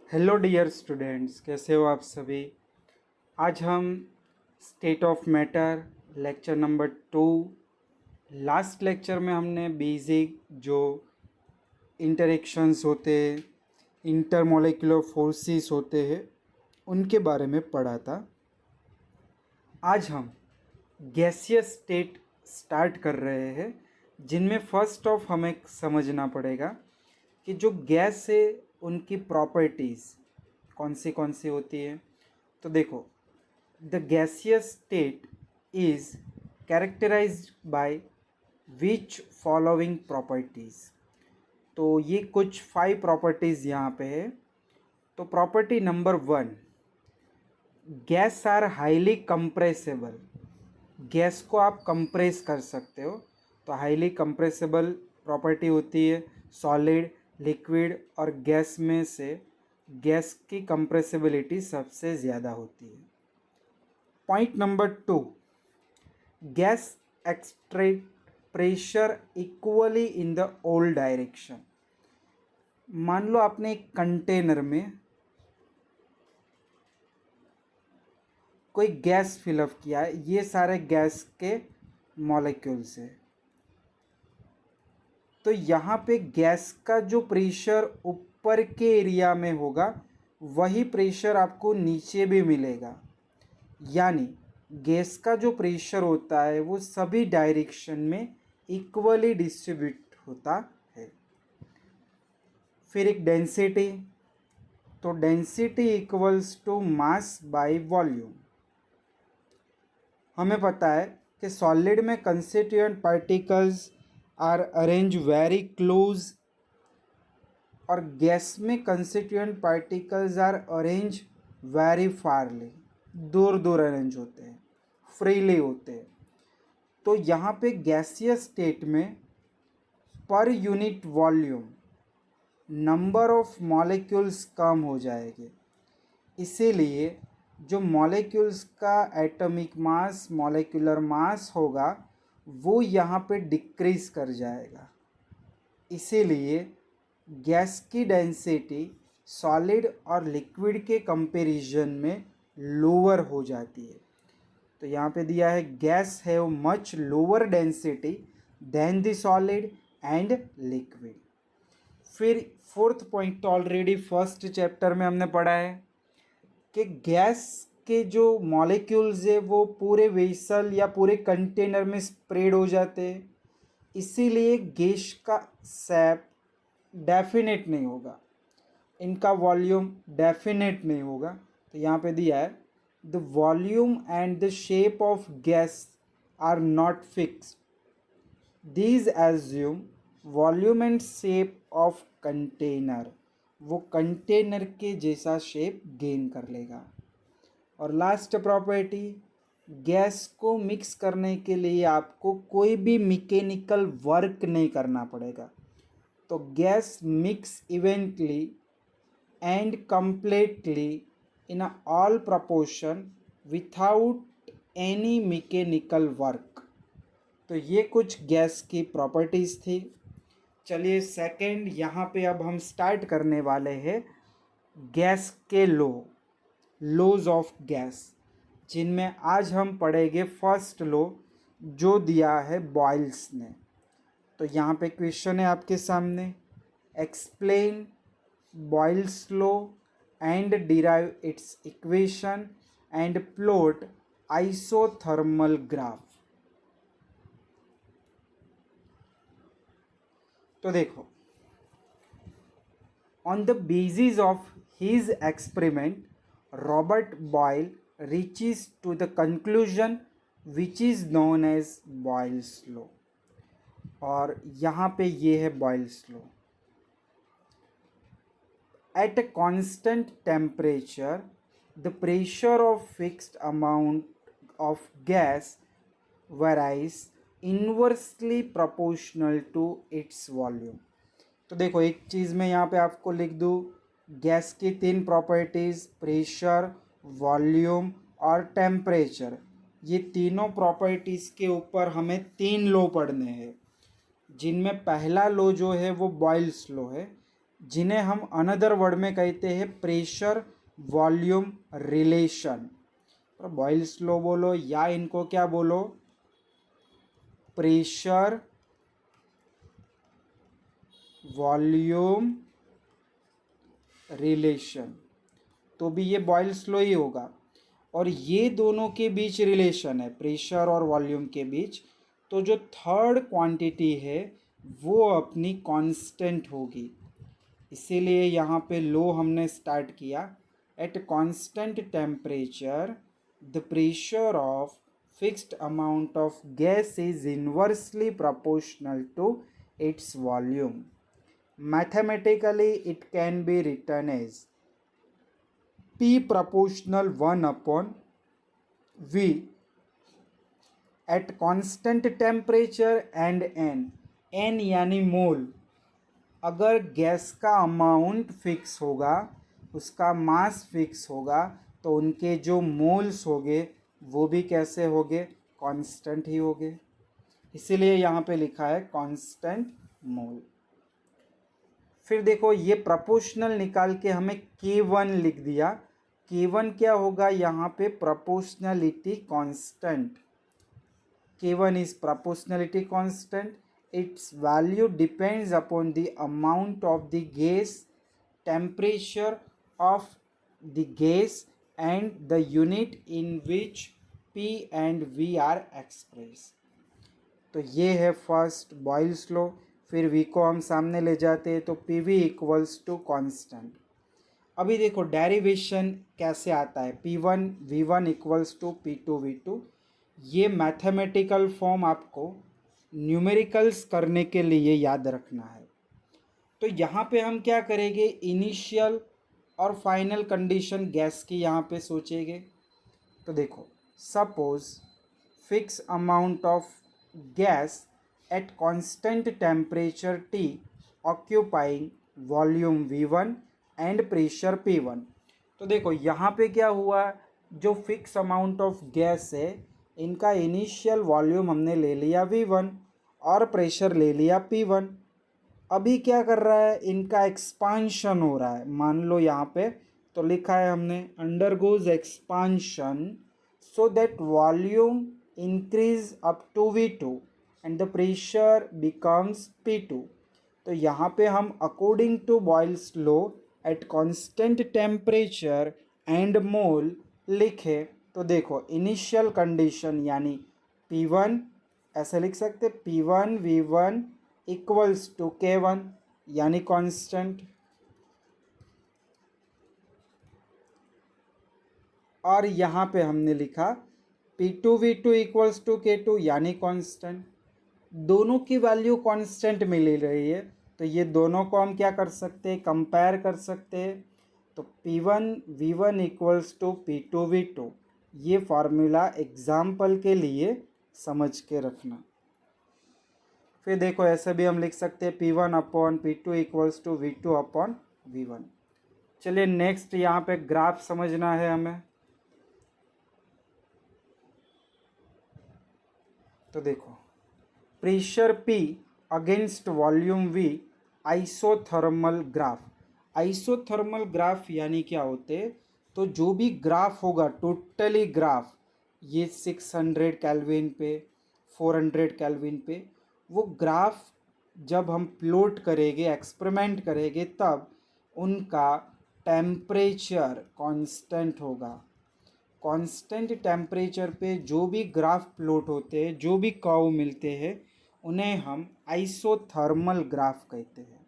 Hello dear students, कैसे हो आप सभी। आज हम state of matter lecture number 2। Last lecture में हमने बेसिक जो इंटरेक्शंस होते हैं, इंटरमोलिकुलर फोर्सेस होते हैं, उनके बारे में पढ़ा था। आज हम गैसियस स्टेट स्टार्ट कर रहे हैं, जिनमें फर्स्ट ऑफ हमें समझना पड़ेगा कि जो गैस है उनकी प्रॉपर्टीज़ कौन सी होती है। तो देखो, the gaseous state is characterized by which following properties. तो ये कुछ 5 प्रॉपर्टीज़ यहाँ पे है। तो property number 1, gas are highly compressible. Gas को आप कंप्रेस कर सकते हो, तो हाईली कंप्रेसेबल प्रॉपर्टी होती है। सॉलिड, लिक्विड और गैस में से गैस की कंप्रेसिबिलिटी सबसे ज़्यादा होती है। Point number 2, gas extract pressure equally in the all direction. मान लो आपने एक कंटेनर में कोई गैस फिलअप किया है, ये सारे गैस के मॉलिक्यूल्स है। तो यहाँ पे गैस का जो प्रेशर ऊपर के एरिया में होगा, वही प्रेशर आपको नीचे भी मिलेगा। यानी गैस का जो प्रेशर होता है वो सभी डायरेक्शन में इक्वली डिस्ट्रीब्यूट होता है। फिर एक डेंसिटी, तो density equals to mass by volume. हमें पता है कि सॉलिड में constituent particles are arrange very close, और गैस में constituent particles are arrange very fairly, दूर दूर अरेंज होते हैं, फ्रीली होते हैं। तो यहाँ पे गैसियस स्टेट में per unit volume number of molecules कम हो जाएंगे। इसीलिए जो मॉलिक्यूल्स का एटॉमिक मास, मॉलिक्यूलर मास होगा, वो यहाँ पे डिक्रीज कर जाएगा। इसीलिए गैस की डेंसिटी सॉलिड और लिक्विड के कंपैरिजन में लोअर हो जाती है। तो यहाँ पे दिया है guys have much lower density than the solid and liquid. फिर फोर्थ पॉइंट, तो ऑलरेडी फर्स्ट चैप्टर में हमने पढ़ा है कि गैस के जो मॉलिक्यूल्स है वो पूरे वेसल या पूरे कंटेनर में स्प्रेड हो जाते हैं। इसीलिए गैस का शेप डेफिनेट नहीं होगा, इनका वॉल्यूम डेफिनेट नहीं होगा। तो यहाँ पे दिया है the volume and the shape of gas are not fixed, these assume volume and shape of container. वो कंटेनर के जैसा शेप गेन कर लेगा। और लास्ट प्रॉपर्टी, गैस को मिक्स करने के लिए आपको कोई भी मैकेनिकल वर्क नहीं करना पड़ेगा। तो gas mix इवेंटली and completely in a all proportion without any mechanical work। तो ये कुछ गैस की प्रॉपर्टीज़ थी। चलिए सेकंड, यहाँ पे अब हम स्टार्ट करने वाले हैं गैस के लॉज ऑफ गैस, जिनमें आज हम पढ़ेंगे फर्स्ट लॉ जो दिया है बॉयल्स ने। तो यहाँ पे क्वेश्चन है आपके सामने, explain Boyle's law and derive its equation and plot isothermal graph। तो देखो, on the basis of his experiment, Robert Boyle reaches to the conclusion which is known as Boyle's law। और यहाँ पे ये है Boyle's law। At a constant temperature, the pressure of fixed amount of gas varies inversely proportional to its volume। तो देखो, एक चीज़ मैं यहाँ पे आपको लिख दूँ, गैस की 3 प्रॉपर्टीज़, प्रेशर, वॉल्यूम और टेम्परेचर। ये तीनों प्रॉपर्टीज़ के ऊपर हमें 3 लॉ पढ़ने हैं, जिनमें पहला लॉ जो है वो बॉयल्स लॉ है, जिन्हें हम अनदर वर्ड में कहते हैं प्रेशर वॉल्यूम रिलेशन। तो बॉयल्स लॉ बोलो या इनको क्या बोलो, प्रेशर वॉल्यूम रिलेशन, तो भी ये बॉयल्स लॉ ही होगा। और ये दोनों के बीच रिलेशन है, प्रेशर और वॉल्यूम के बीच, तो जो थर्ड क्वांटिटी है वो अपनी कांस्टेंट होगी। इसीलिए यहाँ पे लो हमने स्टार्ट किया, at constant temperature the pressure of fixed amount of gas is inversely proportional to its volume. Mathematically it can be written as P proportional 1 upon V at constant temperature and N यानी मोल। अगर gas का amount fix होगा, उसका mass fix होगा, तो उनके जो moles होंगे वो भी कैसे होंगे, कांस्टेंट ही होंगे। इसीलिए यहाँ पे लिखा है कांस्टेंट मोल। फिर देखो ये प्रोपोर्शनल निकाल के हमें K1 लिख दिया। K1 क्या होगा यहाँ पे, proportionality constant. K1 is proportionality constant. Its value depends upon the amount of the gas, temperature of the gas and the unit in which P and V are expressed. तो ये है first Boyle's law. फिर V को हम सामने ले जाते हैं तो PV इक्वल्स टू कांस्टेंट। अभी देखो डेरिवेशन कैसे आता है, P1 V1 equals to P2 V2। ये मैथमेटिकल फॉर्म आपको न्यूमेरिकल्स करने के लिए याद रखना है। तो यहाँ पे हम क्या करेंगे, इनिशियल और फाइनल कंडीशन गैस की यहाँ पे सोचेंगे। तो देखो suppose fix amount of gas at constant temperature T occupying volume V1 and pressure P1। तो देखो यहाँ पे क्या हुआ, जो फिक्स अमाउंट ऑफ गैस है इनका इनिशियल वॉल्यूम हमने ले लिया V1 और प्रेशर ले लिया P1। अभी क्या कर रहा है, इनका एक्सपांशन हो रहा है। मान लो यहाँ पे तो लिखा है हमने undergoes expansion so that volume increase up to V2 and the pressure becomes P2। तो यहाँ पे हम according to Boyle's law at constant temperature and mole लिखे। तो देखो इनिशियल कंडीशन यानी P1 ऐसे लिख सकते, P1 V1 equals to K1 यानी कांस्टेंट, और यहाँ पे हमने लिखा P2 V2 equals to K2 यानी कांस्टेंट। दोनों की वैल्यू कांस्टेंट मिल रही है, तो ये दोनों को हम क्या कर सकते हैं, कंपेयर कर सकते हैं। तो P1 V1 equals to P2 V2, ये फार्मूला एग्जाम्पल के लिए समझ के रखना। फिर देखो ऐसे भी हम लिख सकते हैं P1 upon P2 equals to V2 upon V1। चलिए नेक्स्ट यहाँ पे ग्राफ समझना है हमें। तो देखो pressure P against volume V, isothermal graph. Isothermal graph यानी क्या होते हैं, तो जो भी ग्राफ होगा टोटली ग्राफ, ये 600 केल्विन पे 400 केल्विन पे, वो ग्राफ जब हम प्लॉट करेंगे एक्सपेरिमेंट करेंगे तब उनका टेम्परेचर कांस्टेंट होगा। कांस्टेंट टेम्परेचर पे जो भी ग्राफ प्लॉट होते हैं, जो भी कर्व मिलते हैं, उन्हें हम आइसोथर्मल ग्राफ कहते हैं।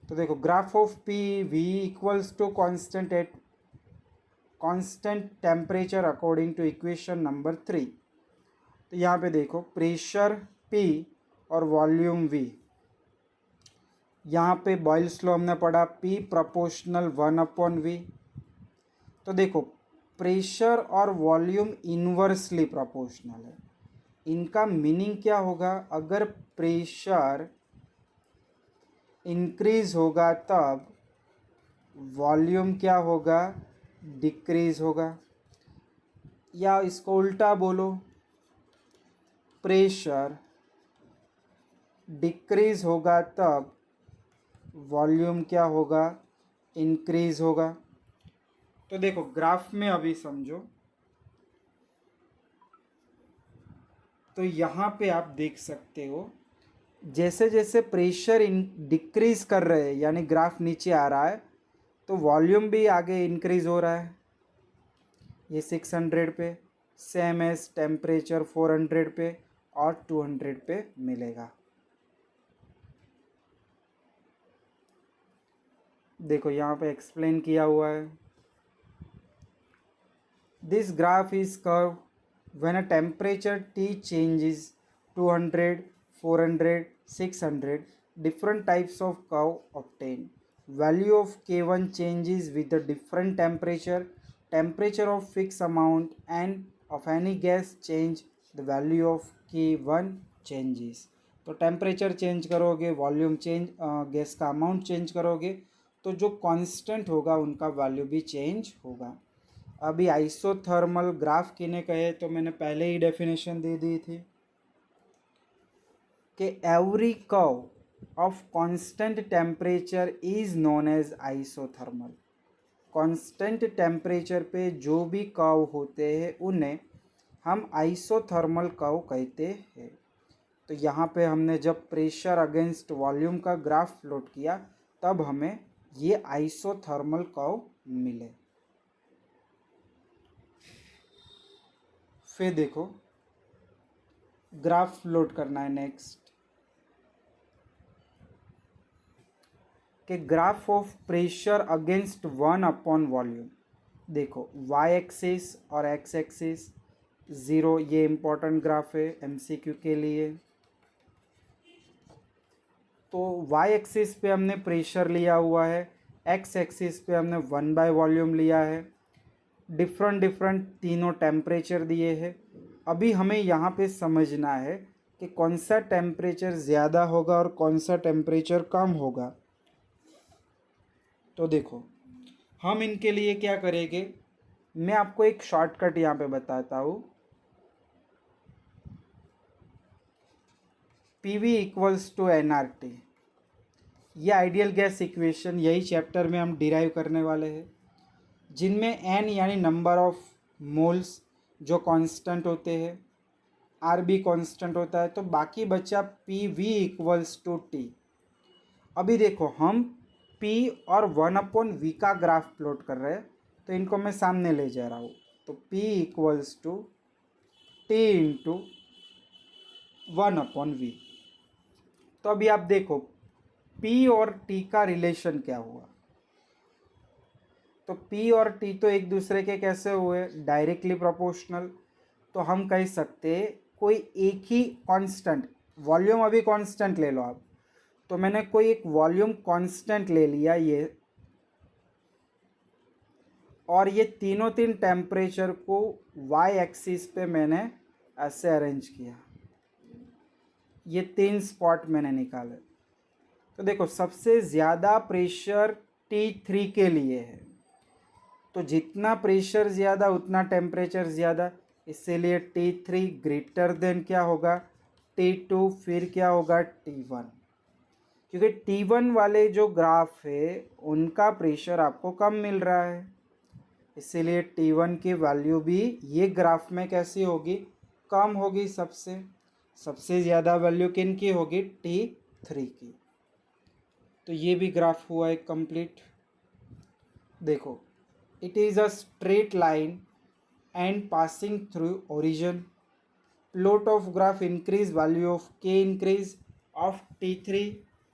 तो देखो graph of P V equals to constant at constant temperature according to equation number 3। तो यहाँ पे देखो प्रेशर P और वॉल्यूम V। यहाँ पे बॉयल्स लॉ हमने पढ़ा P प्रोपोर्शनल 1 अपॉन V। तो देखो प्रेशर और वॉल्यूम इन्वर्सली प्रोपोर्शनल है। इनका मीनिंग क्या होगा, अगर प्रेशर इंक्रीज होगा तब वॉल्यूम क्या होगा, डिक्रीज होगा। या इसको उल्टा बोलो, प्रेशर डिक्रीज होगा तब वॉल्यूम क्या होगा, इंक्रीज होगा। तो देखो ग्राफ में अभी समझो, तो यहाँ पे आप देख सकते हो जैसे जैसे प्रेशर डिक्रीज कर रहे हैं यानी ग्राफ नीचे आ रहा है, तो वॉल्यूम भी आगे इंक्रीज हो रहा है। ये 600 पे, सेम एज टेम्परेचर 400 पे और 200 पे मिलेगा। देखो यहाँ पे एक्सप्लेन किया हुआ है। This graph is curve when a temperature T changes 200, 400, 600, different types of curve obtained. Value of K1 changes with the different temperature of fixed amount and of any gas change, the value of K1 changes. तो temperature change करोगे, volume change, gas का amount change करोगे, तो जो constant होगा उनका value भी change होगा। अभी आइसोथर्मल ग्राफ किने कहे, तो मैंने पहले ही डेफिनेशन दे दी थी कि every curve of constant temperature is known as isothermal. Constant temperature पे जो भी कर्व होते हैं उन्हें हम आइसोथर्मल कर्व कहते हैं। तो यहाँ पे हमने जब प्रेशर अगेंस्ट वॉल्यूम का ग्राफ प्लॉट किया तब हमें ये आइसोथर्मल कर्व मिले। फिर देखो ग्राफ प्लॉट करना है नेक्स्ट, कि ग्राफ ऑफ प्रेशर अगेंस्ट 1/वॉल्यूम। देखो वाई एक्सिस और एक्स एक्सिस 0, ये इम्पोर्टेंट ग्राफ है एमसीक्यू के लिए। तो वाई एक्सिस पे हमने प्रेशर लिया हुआ है, एक्स एक्सिस पे हमने 1/वॉल्यूम लिया है, डिफरेंट तीनों टेम्परेचर दिए हैं। अभी हमें यहाँ पे समझना है कि कौन सा टेम्परेचर ज़्यादा होगा और कौन सा टेम्परेचर कम होगा। तो देखो हम इनके लिए क्या करेंगे, मैं आपको एक शॉर्टकट यहाँ पे बताता हूँ। PV इक्वल्स टू nRT, ये आइडियल गैस इक्वेशन यही चैप्टर में हम डिराइव करने वाले हैं, जिनमें n यानी नंबर ऑफ मोल्स जो कांस्टेंट होते हैं, R भी कांस्टेंट होता है, तो बाकी बचा PV इक्वल्स टू T। अभी देखो हम P और 1/V का ग्राफ प्लॉट कर रहे हैं, तो इनको मैं सामने ले जा रहा हूँ। तो P equals to T into 1/V। तो अभी आप देखो P और T का रिलेशन क्या हुआ। तो P और T तो एक दूसरे के कैसे हुए, डायरेक्टली प्रोपोर्शनल। तो हम कह सकते कोई एक ही कांस्टेंट, वॉल्यूम अभी कांस्टेंट ले लो आप, तो मैंने कोई एक वॉल्यूम कांस्टेंट ले लिया ये, और ये तीनों तीन टेम्परेचर को वाई एक्सिस पे मैंने ऐसे अरेंज किया, ये 3 स्पॉट मैंने निकाले। तो देखो सबसे ज़्यादा प्रेशर T3 के लिए है, तो जितना प्रेशर ज़्यादा उतना टेम्परेचर ज़्यादा, इसीलिए T3 ग्रेटर देन क्या होगा, T2, फिर क्या होगा T1। क्योंकि T1 वाले जो ग्राफ है उनका प्रेशर आपको कम मिल रहा है, इसीलिए T1 की वैल्यू भी ये ग्राफ में कैसी होगी, कम होगी। सबसे ज़्यादा वैल्यू किन की होगी, T3 की। तो ये भी ग्राफ हुआ है कंप्लीट। देखो it is a straight line and passing through origin. Plot of graph increase, value of K increase of T3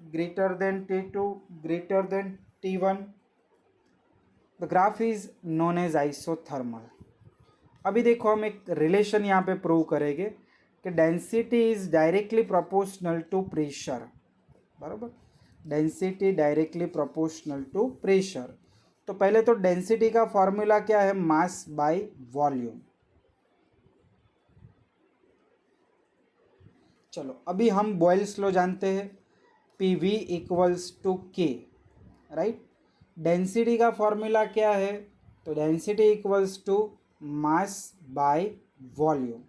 greater than T2 greater than T1. The graph is known as isothermal. अभी देखो हम एक relation यहाँ पे prove करेंगे कि density is directly proportional to pressure, बराबर। Density directly proportional to pressure. तो पहले तो डेंसिटी का फॉर्मूला क्या है, मास बाय वॉल्यूम। चलो अभी हम बॉयल्स लॉ जानते हैं, PV equals to K, right. Density का फॉर्मूला क्या है, तो density equals to mass by volume.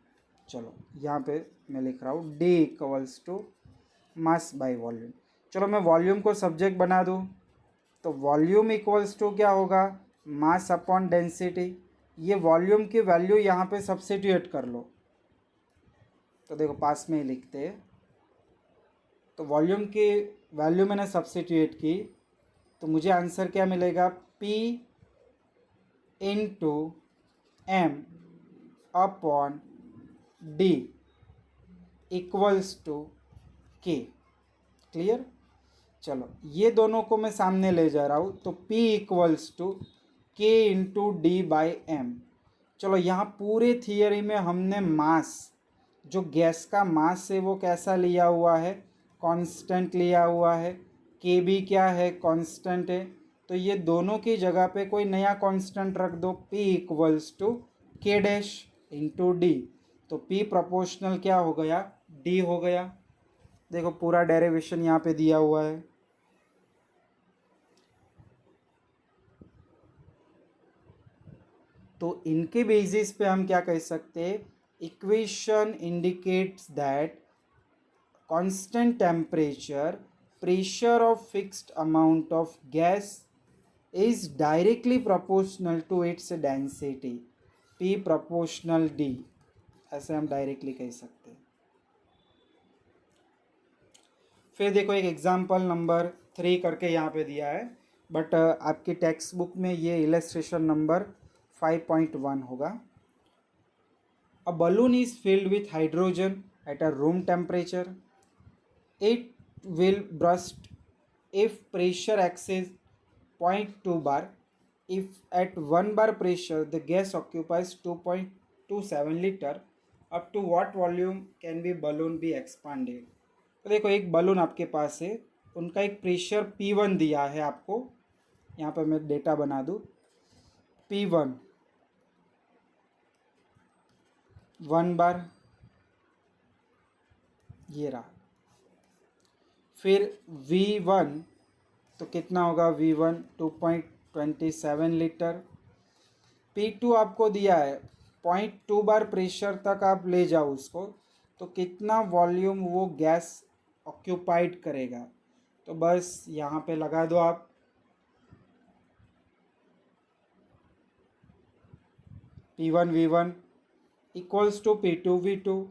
चलो यहाँ पे मैं लिख रहा हूँ D equals to mass by volume. चलो मैं वॉल्यूम को सब्जेक्ट बना दूँ, तो वॉल्यूम इक्वल्स टू क्या होगा, मास अपॉन डेंसिटी। ये वॉल्यूम की वैल्यू यहाँ पे सब्स्टिट्यूट कर लो, तो देखो पास में ही लिखते हैं। तो वॉल्यूम की वैल्यू मैंने सब्स्टिट्यूट की, तो मुझे आंसर क्या मिलेगा, P into M upon D equals to K. Clear. चलो ये दोनों को मैं सामने ले जा रहा हूँ, तो P इक्वल्स टू के इंटू डी बाई एम। चलो यहाँ पूरे थियरी में हमने मास, जो गैस का मास है वो कैसा लिया हुआ है, कांस्टेंट लिया हुआ है। के भी क्या है, कांस्टेंट है। तो ये दोनों की जगह पे कोई नया कांस्टेंट रख दो, P इक्वल्स टू के डैश इंटू डी। तो P प्रोपोर्शनल क्या हो गया, D हो गया। देखो पूरा डेरिवेशन यहाँ पे दिया हुआ है। तो इनके बेसिस पे हम क्या कह सकते हैं, equation indicates that constant temperature pressure of fixed amount of gas is directly proportional to its density, P proportional D, ऐसे हम डायरेक्टली कह सकते हैं। फिर देखो एक एग्जाम्पल नंबर 3 करके यहाँ पे दिया है, बट आपकी टेक्स्ट बुक में ये इलस्ट्रेशन नंबर 5.1 होगा। अ balloon is filled with hydrogen at a room temperature. It will burst if pressure exceeds 0.2 bar. If at 1 bar pressure the gas occupies 2.27 liter, up to what volume can be balloon be expanded? तो देखो एक balloon आपके पास है, उनका एक pressure P1 दिया है आपको। यहाँ पर मैं डेटा बना दूँ, P1 1 बार, ये रहा। फिर V1 तो कितना होगा, V1 2.27 लीटर। P2 आपको दिया है 0.2 बार प्रेशर तक आप ले जाओ उसको, तो कितना वॉल्यूम वो गैस ऑक्यूपाइड करेगा। तो बस यहाँ पे लगा दो आप, P1 V1 equals to P2 V2,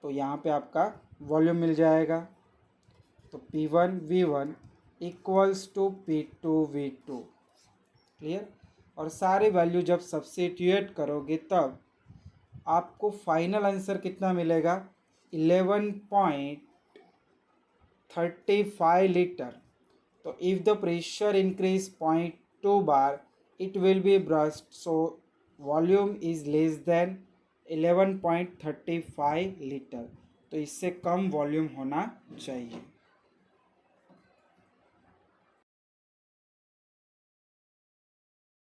तो यहाँ पे आपका वॉल्यूम मिल जाएगा। तो P1 V1 equals to P2 V2। Clear. और सारे वैल्यू जब सब्स्टिट्यूट करोगे तब आपको फाइनल आंसर कितना मिलेगा, 11.35 लीटर। तो if the pressure increase 0.2 bar it will be burst, so volume is less than 11.35 litre. तो इससे कम वॉल्यूम होना चाहिए।